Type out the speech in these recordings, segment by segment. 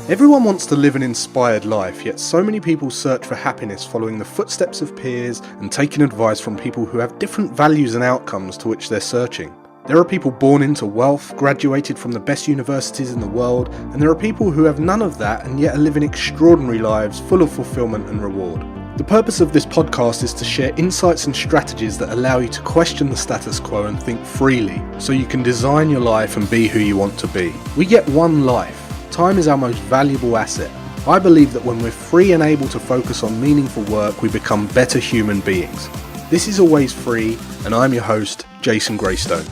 Everyone wants to live an inspired life, yet so many people search for happiness following the footsteps of peers and taking advice from people who have different values and outcomes to which they're searching. There are people born into wealth, graduated from the best universities in the world, and there are people who have none of that and yet are living extraordinary lives full of fulfillment and reward. The purpose of this podcast is to share insights and strategies that allow you to question the status quo and think freely, so you can design your life and be who you want to be. We get one life. Time is our most valuable asset. I believe that when we're free and able to focus on meaningful work, we become better human beings. This is Always Free, and I'm your host, Jason Greystone.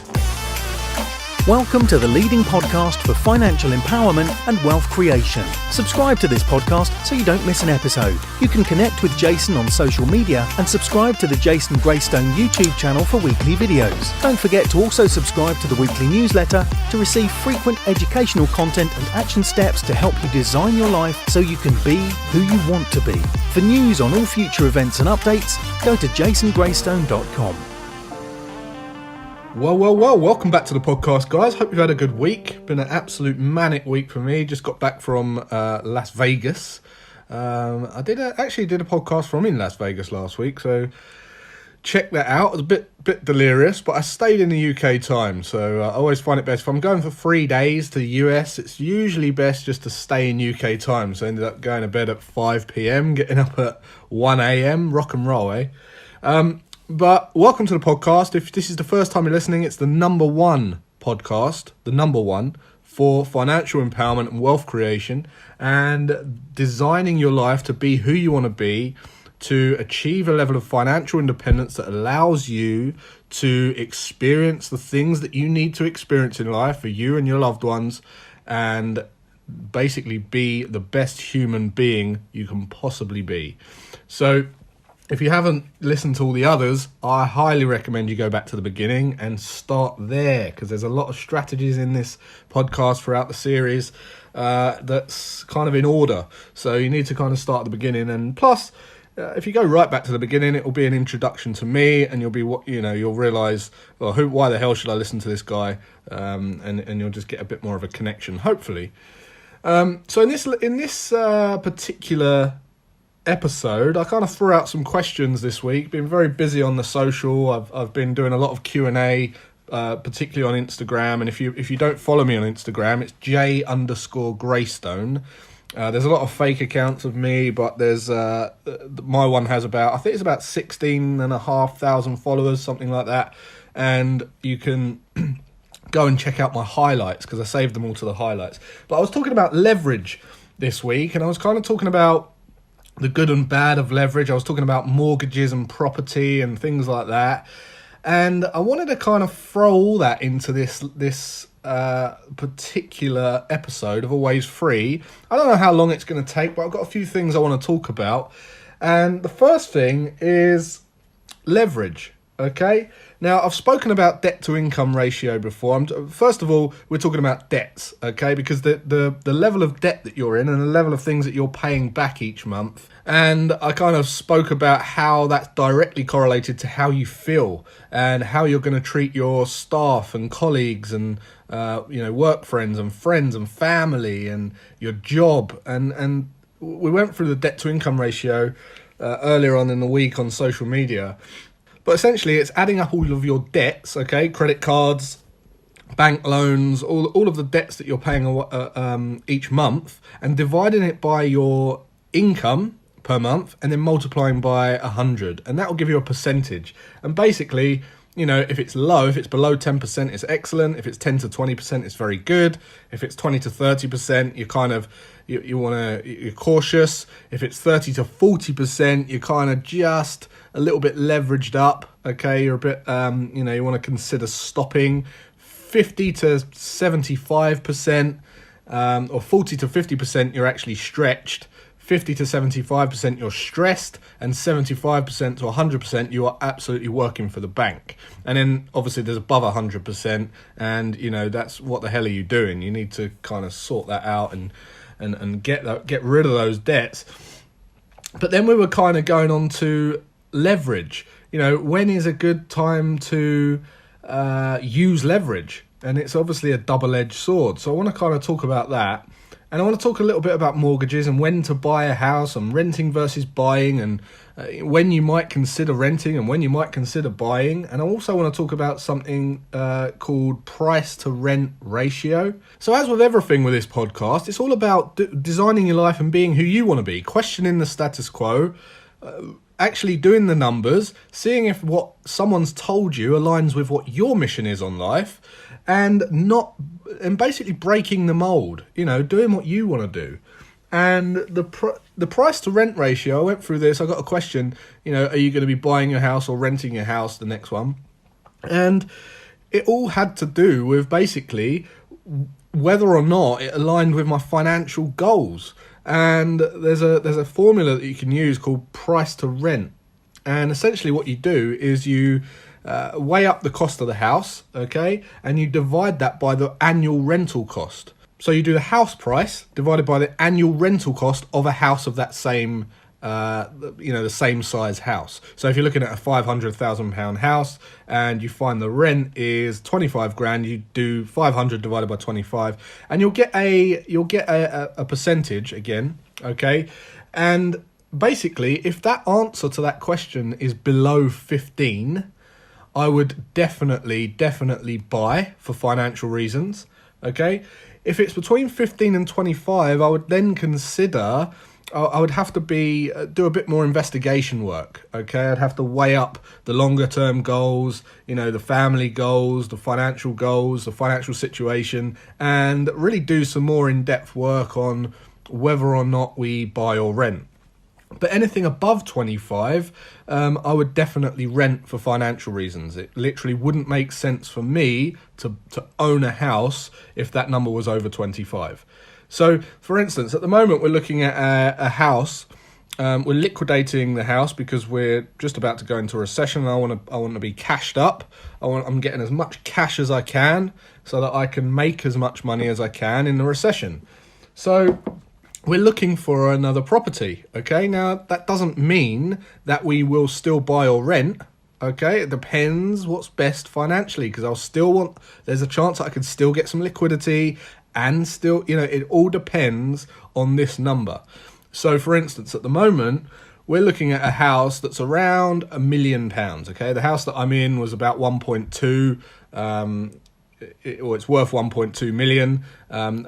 Welcome to the leading podcast for financial empowerment and wealth creation. Subscribe to this podcast so you don't miss an episode. You can connect with Jason on social media and subscribe to the Jason Greystone YouTube channel for weekly videos. Don't forget to also subscribe to the weekly newsletter to receive frequent educational content and action steps to help you design your life so you can be who you want to be. For news on all future events and updates, go to jasongreystone.com. Well, welcome back to the podcast, guys. Hope you've had a good week. Been an absolute manic week for me. Just got back from Las Vegas. I actually did a podcast from in Las Vegas last week, so check that out. It was a bit delirious, but I stayed in the UK time, so I always find it best. If I'm going for 3 days to the US, it's usually best just to stay in UK time, so I ended up going to bed at 5 p.m, getting up at 1 a.m, rock and roll, eh? But welcome to the podcast. If this is the first time you're listening, it's the number one podcast, for financial empowerment and wealth creation and designing your life to be who you want to be, to achieve a level of financial independence that allows you to experience the things that you need to experience in life for you and your loved ones, and basically be the best human being you can possibly be. So if you haven't listened to all the others, I highly recommend you go back to the beginning and start there, because there's a lot of strategies in this podcast throughout the series that's kind of in order. So you need to kind of start at the beginning. And plus, if you go right back to the beginning, it will be an introduction to me, and you'll realise, well, why the hell should I listen to this guy? And you'll just get a bit more of a connection, hopefully. So in this particular episode, I kind of threw out some questions this week. Been very busy on the social. I've been doing a lot of Q&A, particularly on Instagram. And if you don't follow me on Instagram, it's J_Greystone. There's a lot of fake accounts of me, but there's my one has about 16,500 followers, something like that. And you can go and check out my highlights, because I saved them all to the highlights. But I was talking about leverage this week, and I was kind of talking about the good and bad of leverage. I was talking about mortgages and property and things like that. And I wanted to kind of throw all that into this particular episode of Always Free. I don't know how long it's going to take, but I've got a few things I want to talk about. And the first thing is leverage. Okay, now I've spoken about debt to income ratio before. First of all, we're talking about debts, okay, because the level of debt that you're in and the level of things that you're paying back each month. And I kind of spoke about how that's directly correlated to how you feel and how you're going to treat your staff and colleagues and work friends and family and your job. And we went through the debt to income ratio earlier on in the week on social media. But essentially, it's adding up all of your debts, okay, credit cards, bank loans, all of the debts that you're paying each month, and dividing it by your income per month, and then multiplying by 100, and that will give you a percentage. And basically, if it's low, if it's below 10%, it's excellent. If it's 10 to 20%, it's very good. If it's 20 to 30%, you're cautious. If it's 30 to 40%, you're kind of just a little bit leveraged up. Okay, you're a bit, you want to consider stopping. 50 to 75%, or 40 to 50%, you're actually stretched. 50 to 75% you're stressed, and 75% to 100% you are absolutely working for the bank. And then obviously there's above 100%, and that's what the hell are you doing? You need to kind of sort that out and get rid of those debts. But then we were kind of going on to leverage. When is a good time to use leverage? And it's obviously a double-edged sword. So I want to kind of talk about that. And I want to talk a little bit about mortgages and when to buy a house and renting versus buying, and when you might consider renting and when you might consider buying. And I also want to talk about something called price to rent ratio. So as with everything with this podcast, it's all about designing your life and being who you want to be, questioning the status quo, actually doing the numbers, seeing if what someone's told you aligns with what your mission is on life, and basically breaking the mold, doing what you want to do. And the price to rent ratio, I went through this. I got a question, are you going to be buying your house or renting your house, the next one? And it all had to do with basically whether or not it aligned with my financial goals. And there's a formula that you can use called price to rent. And essentially what you do is you weigh up the cost of the house, okay, and you divide that by the annual rental cost. So you do the house price divided by the annual rental cost of a house of that same, the same size house. So if you're looking at a £500,000 house and you find the rent is 25 grand, you do 500 divided by 25, and you'll get a percentage again, okay, and basically if that answer to that question is below 15. I would definitely buy for financial reasons, okay? If it's between 15 and 25, I would then consider, I would have to do a bit more investigation work, okay? I'd have to weigh up the longer term goals, the family goals, the financial situation, and really do some more in-depth work on whether or not we buy or rent. But anything above 25, I would definitely rent for financial reasons. It literally wouldn't make sense for me to own a house if that number was over 25. So, for instance, at the moment we're looking at a house. We're liquidating the house because we're just about to go into a recession. And I want to be cashed up. I'm getting as much cash as I can so that I can make as much money as I can in the recession. So we're looking for another property, okay? Now, that doesn't mean that we will still buy or rent, okay? It depends what's best financially, because there's a chance that I could still get some liquidity and still, it all depends on this number. So, for instance, at the moment, we're looking at a house that's around £1 million, okay? The house that I'm in was about 1.2, it's worth 1.2 million.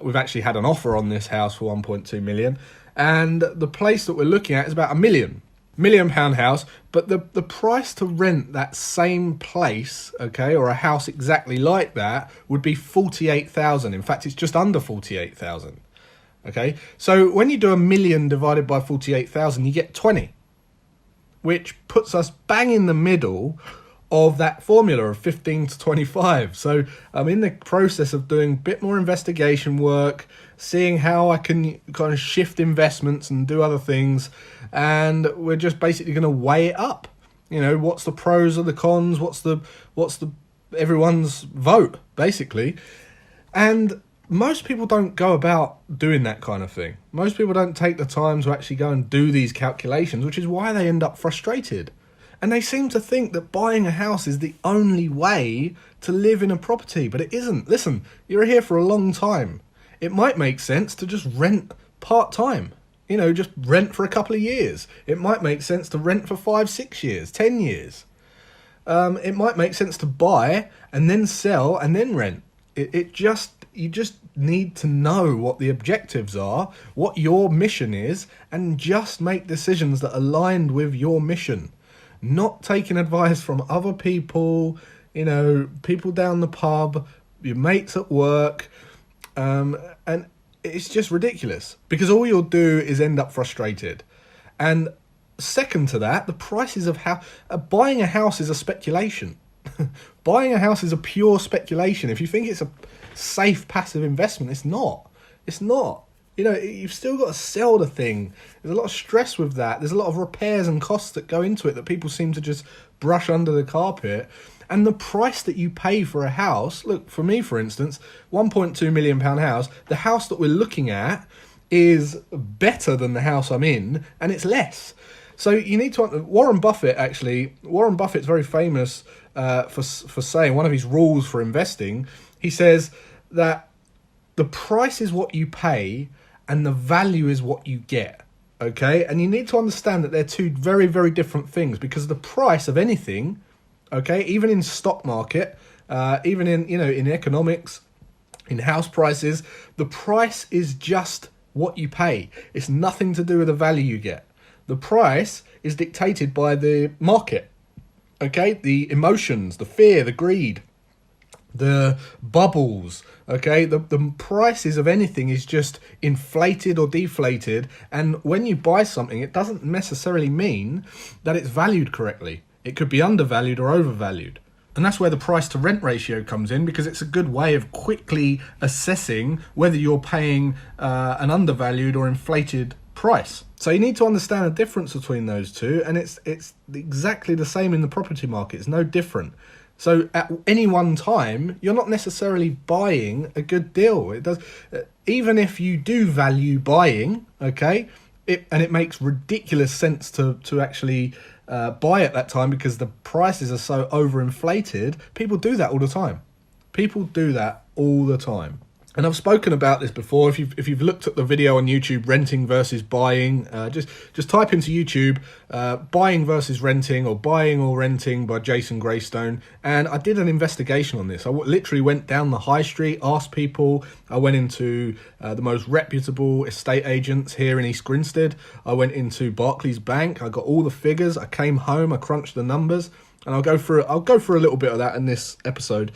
We've actually had an offer on this house for 1.2 million, and the place that we're looking at is about £1 million house. But the price to rent that same place, okay, or a house exactly like that, would be 48,000. In fact, it's just under 48,000. Okay, so when you do $1 million divided by 48,000, you get 20, which puts us bang in the middle of that formula of 15 to 25. So I'm in the process of doing a bit more investigation work, seeing how I can kind of shift investments and do other things. And we're just basically going to weigh it up. What's the pros or the cons? What's the everyone's vote, basically. And most people don't go about doing that kind of thing. Most people don't take the time to actually go and do these calculations, which is why they end up frustrated. And they seem to think that buying a house is the only way to live in a property, but it isn't. Listen, you're here for a long time. It might make sense to just rent part-time, just rent for a couple of years. It might make sense to rent for 5, 6 years, 10 years. It might make sense to buy and then sell and then rent. You just need to know what the objectives are, what your mission is, and just make decisions that align with your mission. Not taking advice from other people, people down the pub, your mates at work, and it's just ridiculous, because all you'll do is end up frustrated. And second to that, the prices of buying a house is a speculation. Buying a house is a pure speculation. If you think it's a safe passive investment, it's not. You've still got to sell the thing. There's a lot of stress with that. There's a lot of repairs and costs that go into it that people seem to just brush under the carpet. And the price that you pay for a house, look, for me, for instance, £1.2 million house, the house that we're looking at is better than the house I'm in, and it's less. So you need to, Warren Buffett's very famous for saying, one of his rules for investing, he says that the price is what you pay and the value is what you get. Okay, and you need to understand that they're two very, very different things, because the price of anything, okay, even in stock market, even in economics, in house prices, the price is just what you pay. It's nothing to do with the value you get. The price is dictated by the market, okay? The emotions, the fear, the greed, the bubbles, okay? The prices of anything is just inflated or deflated, and when you buy something, it doesn't necessarily mean that it's valued correctly. It could be undervalued or overvalued. And that's where the price to rent ratio comes in, because it's a good way of quickly assessing whether you're paying an undervalued or inflated price. So you need to understand the difference between those two, and it's exactly the same in the property market. It's no different. So at any one time, you're not necessarily buying a good deal. It does, even if you do value buying, okay, it makes ridiculous sense to actually buy at that time because the prices are so overinflated. People do that all the time. People do that all the time. And I've spoken about this before. If you've looked at the video on YouTube, renting versus buying, just type into YouTube, buying versus renting, or buying or renting by Jason Greystone. And I did an investigation on this. I literally went down the high street, asked people. I went into the most reputable estate agents here in East Grinstead. I went into Barclays Bank. I got all the figures. I came home. I crunched the numbers, and I'll go through a little bit of that in this episode.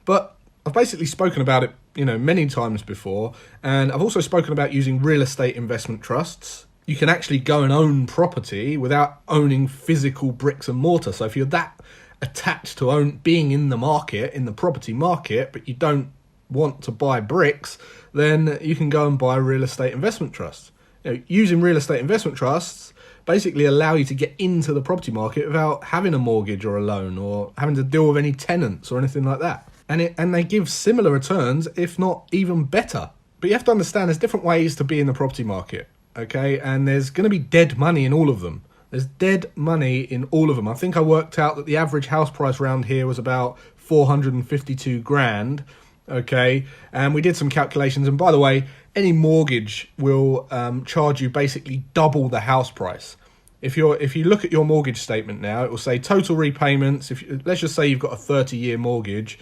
But I've basically spoken about it, many times before, and I've also spoken about using real estate investment trusts. You can actually go and own property without owning physical bricks and mortar. So if you're that attached to being in the market, in the property market, but you don't want to buy bricks, then you can go and buy real estate investment trusts. Using real estate investment trusts basically allow you to get into the property market without having a mortgage or a loan or having to deal with any tenants or anything like that. And they give similar returns, if not even better. But you have to understand there's different ways to be in the property market, okay? And there's going to be dead money in all of them. There's dead money in all of them. I think I worked out that the average house price around here was about 452 grand, okay? And we did some calculations. And by the way, any mortgage will charge you basically double the house price. If you look at your mortgage statement now, it will say total repayments. Let's just say you've got a 30-year mortgage.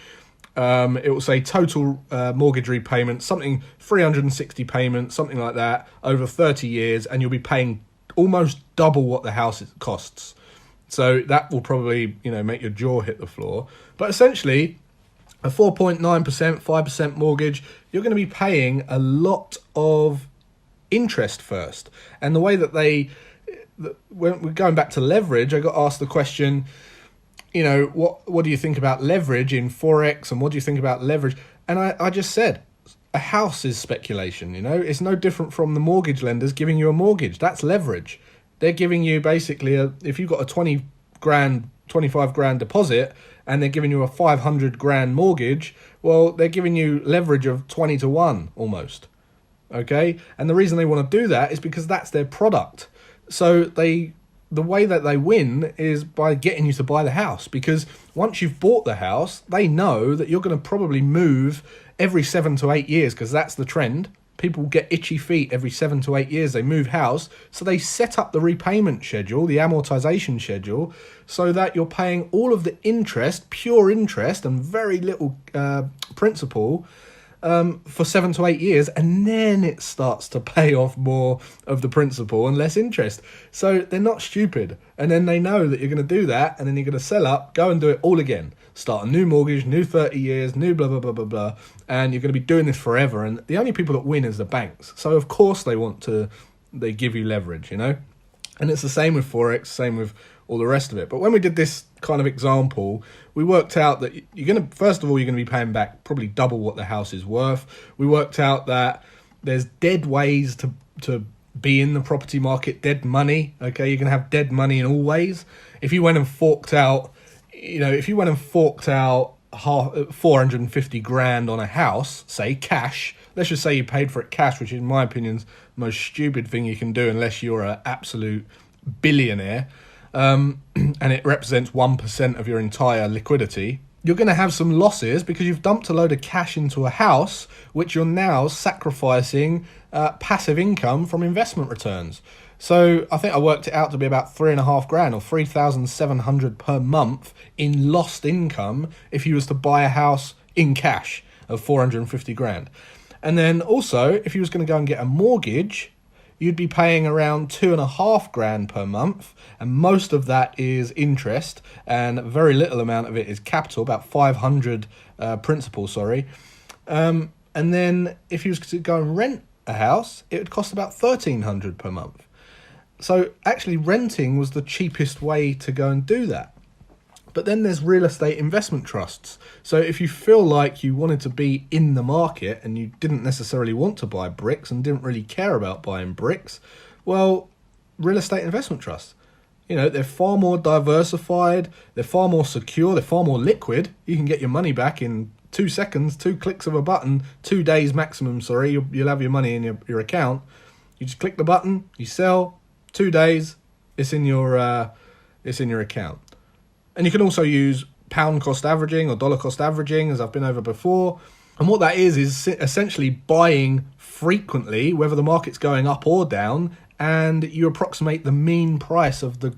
It will say total mortgage repayment, something 360 payments, something like that, over 30 years, and you'll be paying almost double what the house costs. So that will probably, make your jaw hit the floor. But essentially, a 4.9%, 5% mortgage, you're going to be paying a lot of interest first. And the way that when we're going back to leverage, I got asked the question, what do you think about leverage in Forex, and what do you think about leverage? And I just said, a house is speculation, It's no different from the mortgage lenders giving you a mortgage. That's leverage. They're giving you basically, if you've got a 25 grand deposit and they're giving you a 500 grand mortgage, well, they're giving you leverage of 20 to 1 almost, okay? And the reason they want to do that is because that's their product. So the way that they win is by getting you to buy the house, because once you've bought the house, they know that you're going to probably move every 7 to 8 years, because that's the trend. People get itchy feet every 7 to 8 years. They move house. So they set up the repayment schedule, the amortization schedule, so that you're paying all of the interest, pure interest, and very little principal for 7 to 8 years, and then it starts to pay off more of the principal and less interest. So they're not stupid, and then they know that you're going to do that, and then you're going to sell up, go and do it all again, start a new mortgage, new 30 years, new blah blah blah blah blah, and you're going to be doing this forever. And the only people that win is the banks. So of course they give you leverage, and it's the same with Forex, same with all the rest of it. But when we did this kind of example, we worked out that you're going to be paying back probably double what the house is worth. We worked out that there's dead ways to be in the property market, dead money. Okay, you're going to have dead money in all ways. If you went and forked out, 450 grand on a house, say cash, let's just say you paid for it cash, which in my opinion is the most stupid thing you can do unless you're an absolute billionaire. And it represents 1% of your entire liquidity. you're going to have some losses because you've dumped a load of cash into a house, which you're now sacrificing passive income from investment returns. So I think I worked it out to be about $3,500 or 3,700 per month in lost income if you was to buy a house in cash of 450 grand. And then also, if you was going to go and get a mortgage, you'd be paying around 2.5 grand per month, and most of that is interest, and very little amount of it is capital, about 500 principal, and then if you was to go and rent a house, it would cost about 1,300 per month. So actually renting was the cheapest way to go and do that. But then there's real estate investment trusts. So if you feel like you wanted to be in the market and you didn't necessarily want to buy bricks and didn't really care about buying bricks, well, real estate investment trusts, they're far more diversified, they're far more secure, they're far more liquid. You can get your money back in 2 seconds, 2 clicks of a button, 2 days maximum, you'll have your money in your account. You just click the button, you sell, 2 days, it's in your account. And you can also use pound cost averaging or dollar cost averaging, as I've been over before. And what that is essentially buying frequently, whether the market's going up or down, and you approximate the mean price of the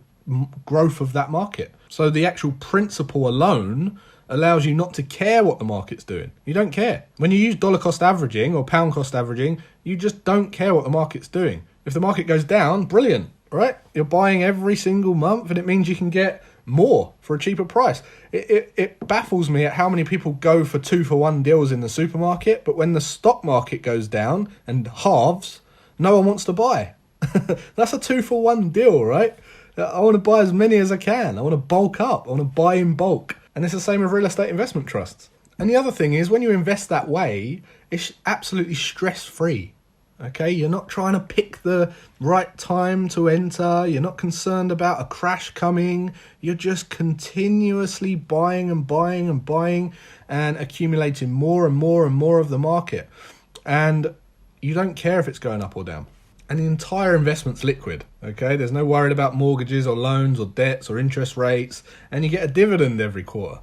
growth of that market. So the actual principle alone allows you not to care what the market's doing. You don't care. When you use dollar cost averaging or pound cost averaging, you just don't care what the market's doing. If the market goes down, brilliant, right? You're buying every single month, and it means you can get more for a cheaper price. It baffles me at how many people go for 2-for-1 deals in the supermarket, but when the stock market goes down and halves, no one wants to buy. That's a 2-for-1 deal, right? I want to buy as many as I can. I want to bulk up. I want to buy in bulk. And it's the same with real estate investment trusts. And the other thing is, when you invest that way, it's absolutely stress-free. Okay, you're not trying to pick the right time to enter. You're not concerned about a crash coming. You're just continuously buying and buying and buying and accumulating more and more and more of the market. And you don't care if it's going up or down. And the entire investment's liquid. Okay, there's no worry about mortgages or loans or debts or interest rates. And you get a dividend every quarter.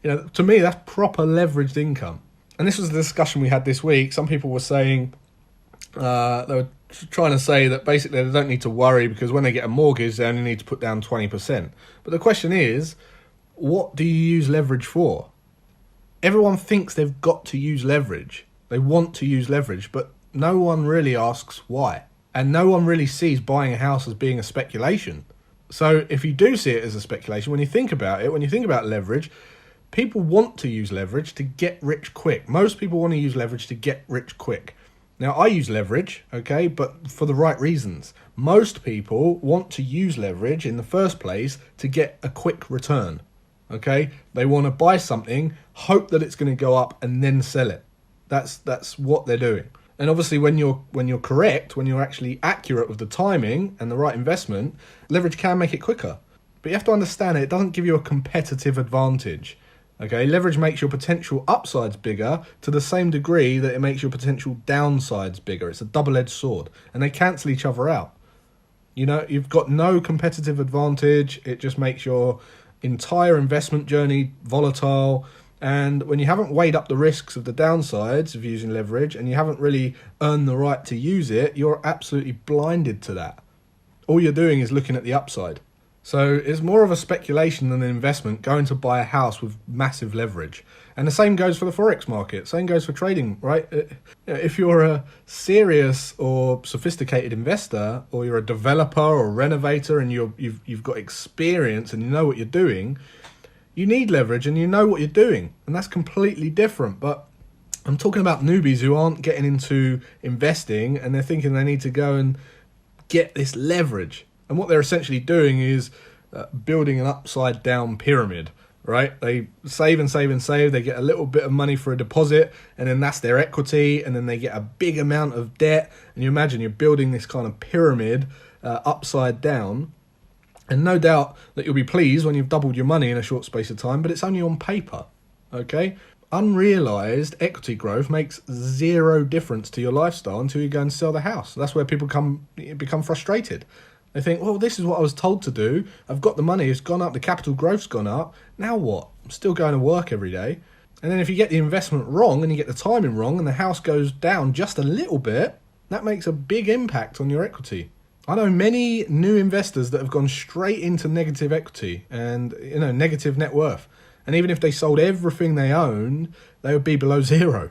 To me, that's proper leveraged income. And this was the discussion we had this week. Some people were saying, they were trying to say that basically they don't need to worry because when they get a mortgage, they only need to put down 20%. But the question is, what do you use leverage for? Everyone thinks they've got to use leverage. They want to use leverage, but no one really asks why. And no one really sees buying a house as being a speculation. So if you do see it as a speculation, when you think about leverage, people want to use leverage to get rich quick. Most people want to use leverage to get rich quick. Now, I use leverage, okay, but for the right reasons. Most people want to use leverage in the first place to get a quick return, okay? They want to buy something, hope that it's going to go up, and then sell it. That's what they're doing. And obviously, when you're correct, when you're actually accurate with the timing and the right investment, leverage can make it quicker. But you have to understand it doesn't give you a competitive advantage. Okay, leverage makes your potential upsides bigger to the same degree that it makes your potential downsides bigger. It's a double-edged sword, and they cancel each other out. You've got no competitive advantage. It just makes your entire investment journey volatile. And when you haven't weighed up the risks of the downsides of using leverage and you haven't really earned the right to use it, you're absolutely blinded to that. All you're doing is looking at the upside. So it's more of a speculation than an investment going to buy a house with massive leverage. And the same goes for the Forex market. Same goes for trading, right? If you're a serious or sophisticated investor, or you're a developer or a renovator and you've got experience and you know what you're doing, you need leverage and you know what you're doing. And that's completely different. But I'm talking about newbies who aren't getting into investing and they're thinking they need to go and get this leverage. And what they're essentially doing is building an upside down pyramid, right? They save and save and save. They get a little bit of money for a deposit, and then that's their equity. And then they get a big amount of debt. And you imagine you're building this kind of pyramid upside down. And no doubt that you'll be pleased when you've doubled your money in a short space of time, but it's only on paper, okay? Unrealized equity growth makes zero difference to your lifestyle until you go and sell the house. That's where people become frustrated. They think, well, this is what I was told to do. I've got the money, it's gone up, the capital growth's gone up. Now what? I'm still going to work every day. And then if you get the investment wrong and you get the timing wrong and the house goes down just a little bit, that makes a big impact on your equity. I know many new investors that have gone straight into negative equity and, negative net worth. And even if they sold everything they owned, they would be below zero.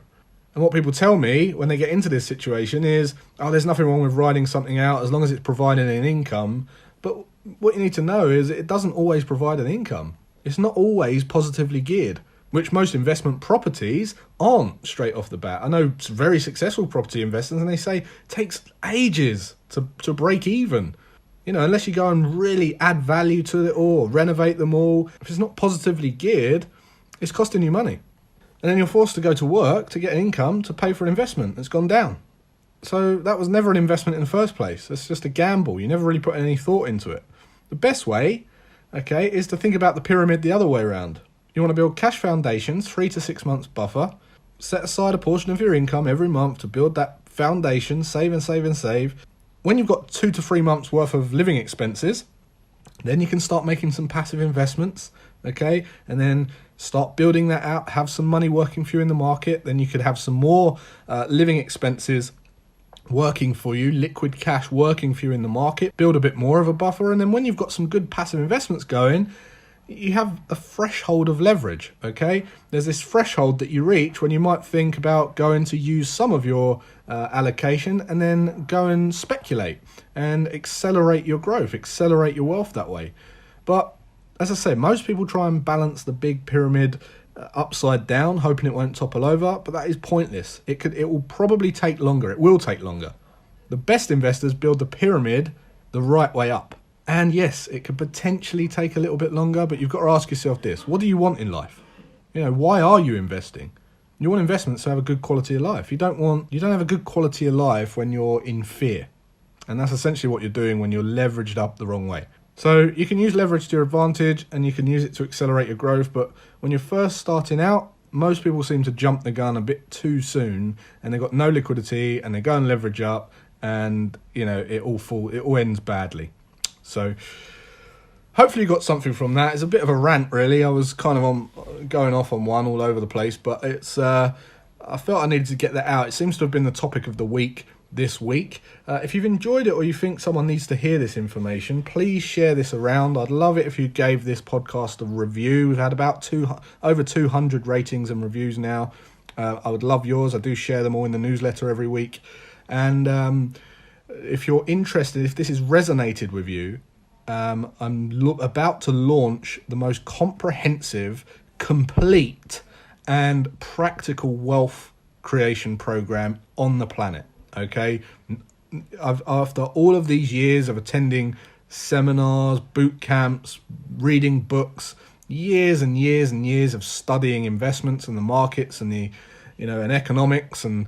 And what people tell me when they get into this situation is, there's nothing wrong with riding something out as long as it's providing an income. But what you need to know is it doesn't always provide an income. It's not always positively geared, which most investment properties aren't straight off the bat. I know very successful property investors and they say it takes ages to break even. Unless you go and really add value to it all, or renovate them all, if it's not positively geared, it's costing you money. And then you're forced to go to work to get an income to pay for an investment that's gone down. So that was never an investment in the first place. It's just a gamble. You never really put any thought into it. The best way, is to think about the pyramid the other way around. You want to build cash foundations, 3 to 6 months buffer. Set aside a portion of your income every month to build that foundation, save and save and save. When you've got 2 to 3 months worth of living expenses, then you can start making some passive investments, and then start building that out, have some money working for you in the market. Then you could have some more living expenses working for you, liquid cash working for you in the market, build a bit more of a buffer. And then when you've got some good passive investments going, you have a threshold of leverage, There's this threshold that you reach when you might think about going to use some of your allocation and then go and speculate and accelerate your growth, accelerate your wealth that way. But as I say, most people try and balance the big pyramid upside down, hoping it won't topple over, but that is pointless. It will probably take longer. It will take longer. The best investors build the pyramid the right way up. And yes, it could potentially take a little bit longer, but you've got to ask yourself this: what do you want in life? Why are you investing? You want investments to have a good quality of life. You don't have a good quality of life when you're in fear. And that's essentially what you're doing when you're leveraged up the wrong way. So you can use leverage to your advantage and you can use it to accelerate your growth. But when you're first starting out, most people seem to jump the gun a bit too soon and they've got no liquidity and they go and leverage up and, it all ends badly. So hopefully you got something from that. It's a bit of a rant, really. I was kind of going off on one all over the place, but I felt I needed to get that out. It seems to have been the topic of the week this week. If you've enjoyed it or you think someone needs to hear this information, please share this around. I'd love it if you gave this podcast a review. We've had about over 200 ratings and reviews now. I would love yours. I do share them all in the newsletter every week. And if you're interested, if this has resonated with you, I'm about to launch the most comprehensive, complete and practical wealth creation program on the planet. After all of these years of attending seminars, boot camps, reading books, years and years and years of studying investments and the markets and and economics and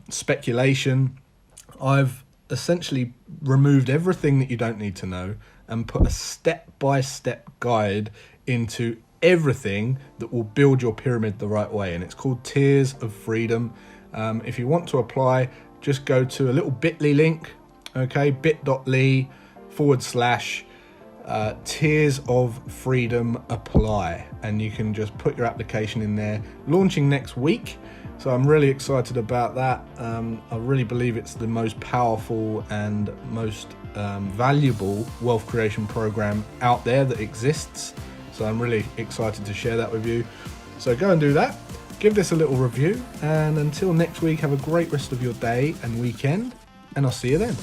speculation, I've essentially removed everything that you don't need to know and put a step-by-step guide into everything that will build your pyramid the right way. And it's called Tiers of Freedom. If you want to apply, just go to a little bit.ly link, bit.ly/Tiers of Freedom apply. And you can just put your application in there. Launching next week. So I'm really excited about that. I really believe it's the most powerful and most valuable wealth creation program out there that exists. So I'm really excited to share that with you. So go and do that. Give this a little review. And until next week, have a great rest of your day and weekend. And I'll see you then.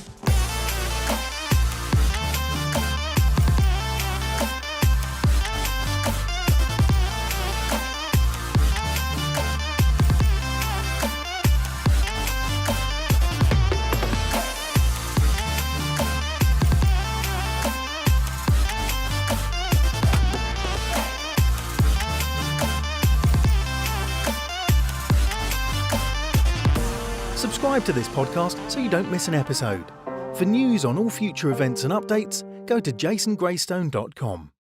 Subscribe to this podcast so you don't miss an episode. For news on all future events and updates, go to jasongreystone.com.